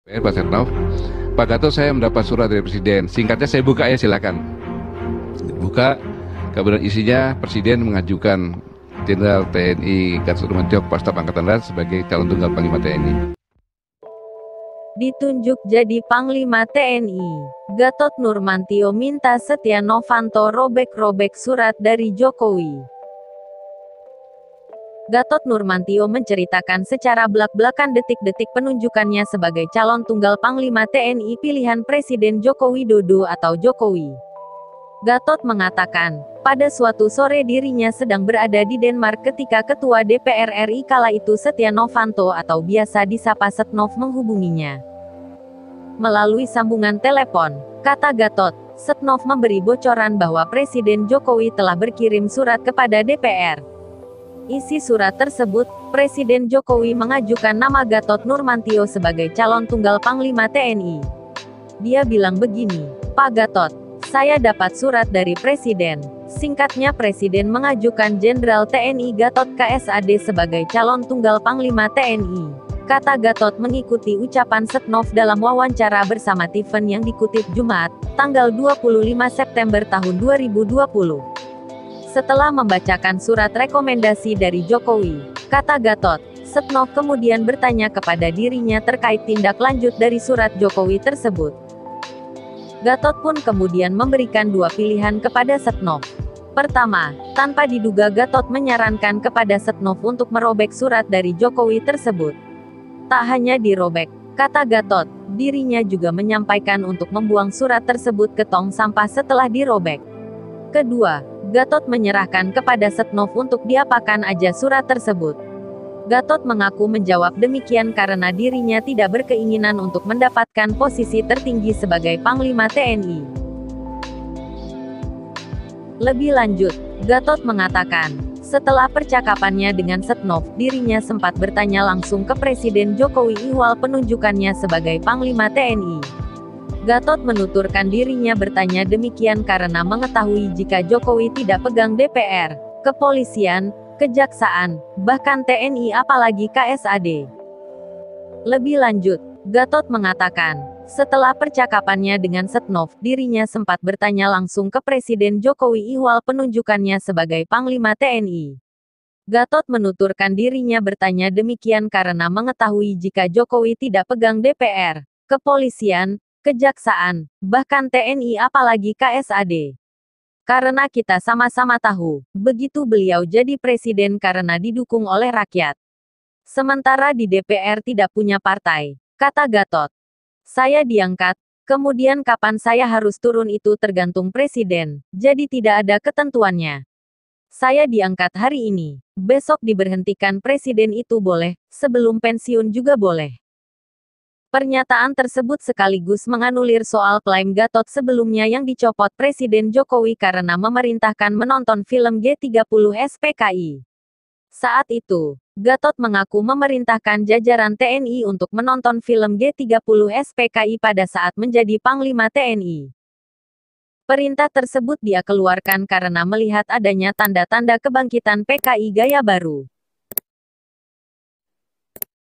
Pak Setnov, Pak Gatot, saya mendapat surat dari Presiden. Singkatnya saya buka ya, silakan. Buka, kemudian isinya Presiden mengajukan Jenderal TNI Gatot Nurmantio Kepala Staf Angkatan Darat sebagai calon tunggal Panglima TNI. Ditunjuk jadi Panglima TNI. Gatot Nurmantio minta Setia Novanto robek-robek surat dari Jokowi. Gatot Nurmantio menceritakan secara blak-blakan detik-detik penunjukannya sebagai calon tunggal Panglima TNI pilihan Presiden Joko Widodo atau Jokowi. Gatot mengatakan, pada suatu sore dirinya sedang berada di Denmark ketika Ketua DPR RI kala itu Setia Novanto atau biasa disapa Setnov menghubunginya. Melalui sambungan telepon, kata Gatot, Setnov memberi bocoran bahwa Presiden Jokowi telah berkirim surat kepada DPR. Isi surat tersebut, Presiden Jokowi mengajukan nama Gatot Nurmantio sebagai calon tunggal Panglima TNI. Dia bilang begini, Pak Gatot, saya dapat surat dari Presiden. Singkatnya Presiden mengajukan Jenderal TNI Gatot KSAD sebagai calon tunggal Panglima TNI. Kata Gatot mengikuti ucapan Setnov dalam wawancara bersama Tiffen yang dikutip Jumat, tanggal 25 September tahun 2020. Setelah membacakan surat rekomendasi dari Jokowi, kata Gatot, Setnov kemudian bertanya kepada dirinya terkait tindak lanjut dari surat Jokowi tersebut. Gatot pun kemudian memberikan dua pilihan kepada Setnov. Pertama, tanpa diduga Gatot menyarankan kepada Setnov untuk merobek surat dari Jokowi tersebut. Tak hanya dirobek, kata Gatot, dirinya juga menyampaikan untuk membuang surat tersebut ke tong sampah setelah dirobek. Kedua, Gatot menyerahkan kepada Setnov untuk diapakan aja surat tersebut. Gatot mengaku menjawab demikian karena dirinya tidak berkeinginan untuk mendapatkan posisi tertinggi sebagai Panglima TNI. Lebih lanjut, Gatot mengatakan, setelah percakapannya dengan Setnov, dirinya sempat bertanya langsung ke Presiden Jokowi ihwal penunjukannya sebagai Panglima TNI. Gatot menuturkan dirinya bertanya demikian karena mengetahui jika Jokowi tidak pegang DPR, kepolisian, kejaksaan, bahkan TNI apalagi KSAD. Lebih lanjut, Gatot mengatakan, setelah percakapannya dengan Setnov, dirinya sempat bertanya langsung ke Presiden Jokowi ihwal penunjukannya sebagai Panglima TNI. Gatot menuturkan dirinya bertanya demikian karena mengetahui jika Jokowi tidak pegang DPR, kepolisian, kejaksaan, bahkan TNI apalagi KSAD. Karena kita sama-sama tahu, begitu beliau jadi presiden karena didukung oleh rakyat. Sementara di DPR tidak punya partai, kata Gatot. Saya diangkat, kemudian kapan saya harus turun itu tergantung presiden, jadi tidak ada ketentuannya. Saya diangkat hari ini, besok diberhentikan presiden itu boleh, sebelum pensiun juga boleh. Pernyataan tersebut sekaligus menganulir soal klaim Gatot sebelumnya yang dicopot Presiden Jokowi karena memerintahkan menonton film G30 SPKI. Saat itu, Gatot mengaku memerintahkan jajaran TNI untuk menonton film G30 SPKI pada saat menjadi Panglima TNI. Perintah tersebut dia keluarkan karena melihat adanya tanda-tanda kebangkitan PKI gaya baru.